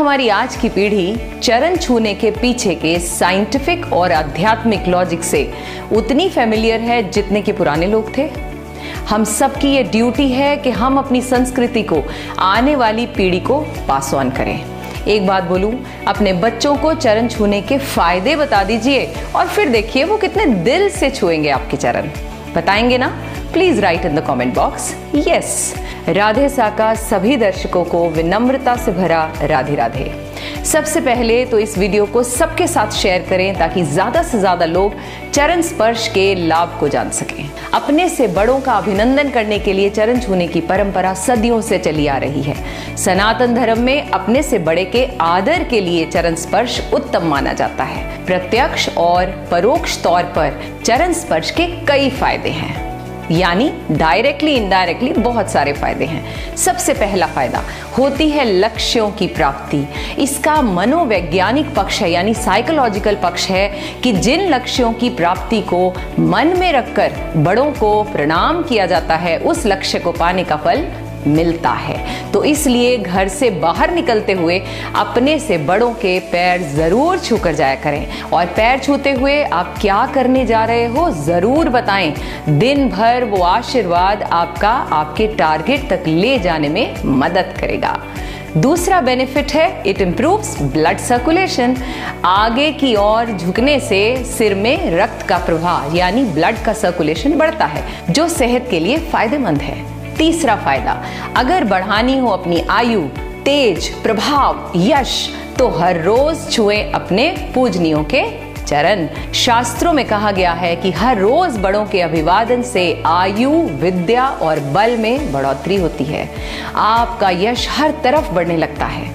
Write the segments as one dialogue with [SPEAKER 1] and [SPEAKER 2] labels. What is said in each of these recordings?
[SPEAKER 1] हमारी आज की पीढ़ी चरण छूने के पीछे के साइंटिफिक और आध्यात्मिक लॉजिक से उतनी फेमिलियर है जितने के पुराने लोग थे। हम सबकी ये ड्यूटी है कि हम अपनी संस्कृति को आने वाली पीढ़ी को पास ऑन करें। एक बात बोलूं, अपने बच्चों को चरण छूने के फायदे बता दीजिए और फिर देखिए वो कितने दिल से छुएंगे आपके चरण। बताएंगे ना? Please right in the comment box yes. Radhe सा का सभी दर्शकों को विनम्रता से भरा राधे राधे। सबसे पहले तो इस वीडियो को सबके साथ शेयर करें ताकि ज्यादा से ज्यादा लोग चरण स्पर्श के लाभ को जान सकें। अपने से बड़ों का अभिनंदन करने के लिए चरण छूने की परंपरा सदियों से चली आ रही है। सनातन धर्म में अपने से बड़े के आदर के लिए चरण स्पर्श उत्तम माना जाता है। प्रत्यक्ष और परोक्ष तौर पर चरण स्पर्श के कई फायदे हैं, यानी डायरेक्टली इनडायरेक्टली बहुत सारे फायदे हैं। सबसे पहला फायदा होती है लक्ष्यों की प्राप्ति। इसका मनोवैज्ञानिक पक्ष है, यानी साइकोलॉजिकल पक्ष है कि जिन लक्ष्यों की प्राप्ति को मन में रखकर बड़ों को प्रणाम किया जाता है उस लक्ष्य को पाने का फल मिलता है। तो इसलिए घर से बाहर निकलते हुए अपने से बड़ों के पैर जरूर छूकर जाया करें और पैर छूते हुए आप क्या करने जा रहे हो जरूर बताएं। दिन भर वो आशीर्वाद आपका आपके टारगेट तक ले जाने में मदद करेगा। दूसरा बेनिफिट है इट इम्प्रूव्स ब्लड सर्कुलेशन। आगे की ओर झुकने से सिर में रक्त का प्रवाह यानी ब्लड का सर्कुलेशन बढ़ता है, जो सेहत के लिए फायदेमंद है। तीसरा फायदा, अगर बढ़ानी हो अपनी आयु, तेज, प्रभाव, यश, तो हर रोज छुएं अपने पूजनियों के चरण। शास्त्रों में कहा गया है कि हर रोज बड़ों के अभिवादन से आयु, विद्या और बल में बढ़ोतरी होती है। आपका यश हर तरफ बढ़ने लगता है।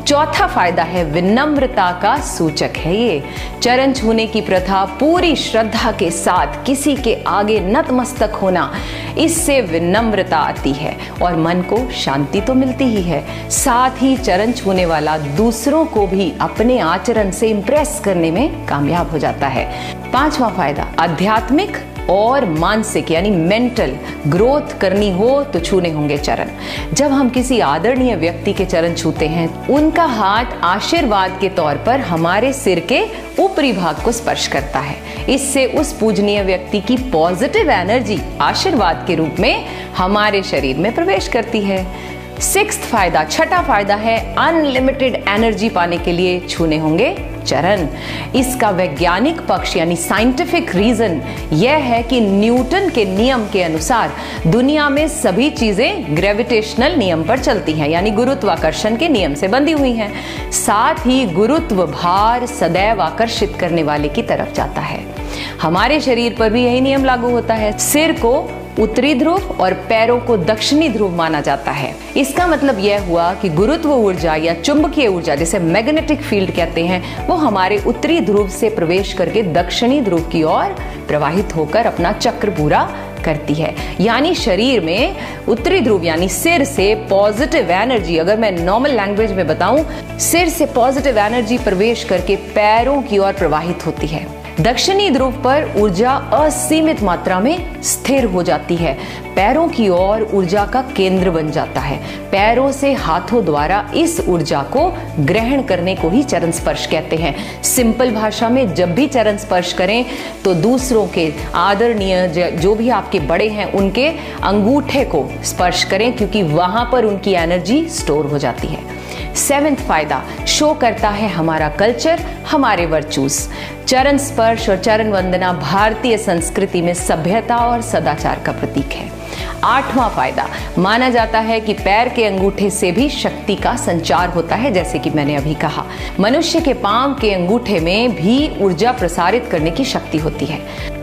[SPEAKER 1] चौथा फायदा है विनम्रता का सूचक है ये। चरण छूने की प्रथा पूरी श्रद्धा के साथ किसी के आगे नतमस्तक होना, इससे विनम्रता आती है और मन को शांति तो मिलती ही है। साथ ही चरण छूने वाला दूसरों को भी अपने आचरण से इंप्रेस करने में कामयाब हो जाता है। पांचवा फायदा आध्यात्मिक और मानसिक यानी मेंटल ग्रोथ करनी हो तो छूने होंगे चरण। जब हम किसी आदरणीय व्यक्ति के चरण छूते हैं, उनका हाथ आशीर्वाद के तौर पर हमारे सिर के ऊपरी भाग को स्पर्श करता है। इससे उस पूजनीय व्यक्ति की पॉजिटिव एनर्जी आशीर्वाद के रूप में हमारे शरीर में प्रवेश करती है। छठा फायदा है अनलिमिटेड एनर्जी पाने के लिए छूने होंगे चरण। इसका वैज्ञानिक पक्ष यानी साइंटिफिक रीजन यह है कि न्यूटन के नियम के अनुसार दुनिया में सभी चीजें ग्रेविटेशनल नियम पर चलती हैं, यानी गुरुत्वाकर्षण के नियम से बंधी हुई हैं। साथ ही गुरुत्व भार सदैव आकर्षित करने वाले की तरफ जाता है। हमारे शरीर पर भी यही नियम लागू होता है। सिर को उत्तरी ध्रुव और पैरों को दक्षिणी ध्रुव माना जाता है। इसका मतलब यह हुआ कि गुरुत्व ऊर्जा या चुंबकीय ऊर्जा जिसे मैग्नेटिक फील्ड कहते हैं, वो हमारे उत्तरी ध्रुव से प्रवेश करके दक्षिणी ध्रुव की ओर प्रवाहित होकर अपना चक्र पूरा करती है। यानी शरीर में उत्तरी ध्रुव यानी सिर से पॉजिटिव एनर्जी, अगर मैं नॉर्मल लैंग्वेज में बताऊं, सिर से पॉजिटिव एनर्जी प्रवेश करके पैरों की ओर प्रवाहित होती है। दक्षिणी ध्रुव पर ऊर्जा असीमित मात्रा में स्थिर हो जाती है। पैरों की ओर ऊर्जा का केंद्र बन जाता है। पैरों से हाथों द्वारा इस ऊर्जा को ग्रहण करने को ही चरण स्पर्श कहते हैं। सिंपल भाषा में जब भी चरण स्पर्श करें तो दूसरों के आदरणीय जो भी आपके बड़े हैं उनके अंगूठे को स्पर्श करें, क्योंकि वहां पर उनकी एनर्जी स्टोर हो जाती है। 7वां फायदा शो करता है हमारा कल्चर, हमारे वर्चूज। चरण स्पर्श और चरण वंदना भारतीय संस्कृति में सभ्यता और सदाचार का प्रतीक है। 8वां फायदा माना जाता है कि पैर के अंगूठे से भी शक्ति का संचार होता है, जैसे कि मैंने अभी कहा। मनुष्य के पांव के अंगूठे में भी ऊर्जा प्रसारित करने की शक्ति होती है।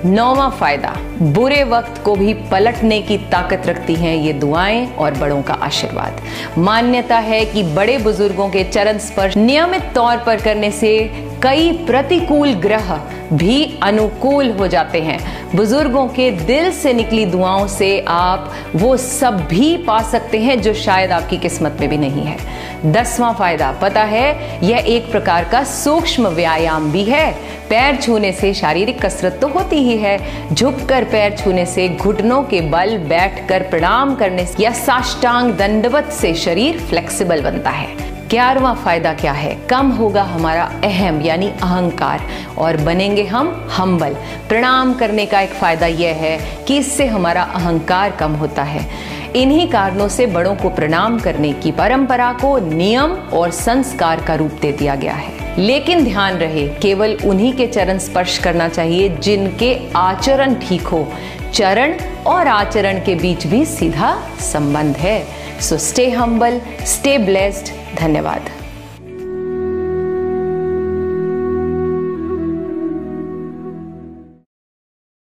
[SPEAKER 1] 9वां फायदा बुरे वक्त को भी पलटने की ताकत रखती हैं ये दुआएं और बड़ों का आशीर्वाद। मान्यता है कि बड़े बुजुर्गों के चरण स्पर्श नियमित तौर पर करने से कई प्रतिकूल ग्रह भी अनुकूल हो जाते हैं। बुजुर्गों के दिल से निकली दुआओं से आप वो सब भी पा सकते हैं जो शायद आपकी किस्मत में भी नहीं है। 10वां फायदा पता है, यह एक प्रकार का सूक्ष्म व्यायाम भी है। पैर छूने से शारीरिक कसरत तो होती ही है। झुककर पैर छूने से, घुटनों के बल बैठकर प्रणाम करने से या साष्टांग दंडवत से शरीर फ्लेक्सिबल बनता है। 11वां फायदा क्या है? कम होगा हमारा अहम यानी अहंकार और बनेंगे हम हम्बल। प्रणाम करने का एक फायदा यह है कि इससे हमारा अहंकार कम होता है। इन्हीं कारणों से बड़ों को प्रणाम करने की परंपरा को नियम और संस्कार का रूप दे दिया गया है। लेकिन ध्यान रहे, केवल उन्हीं के चरण स्पर्श करना चाहिए जिनके आचरण ठीक हो। चरण और आचरण के बीच भी सीधा संबंध है। So stay humble, stay blessed. धन्यवाद।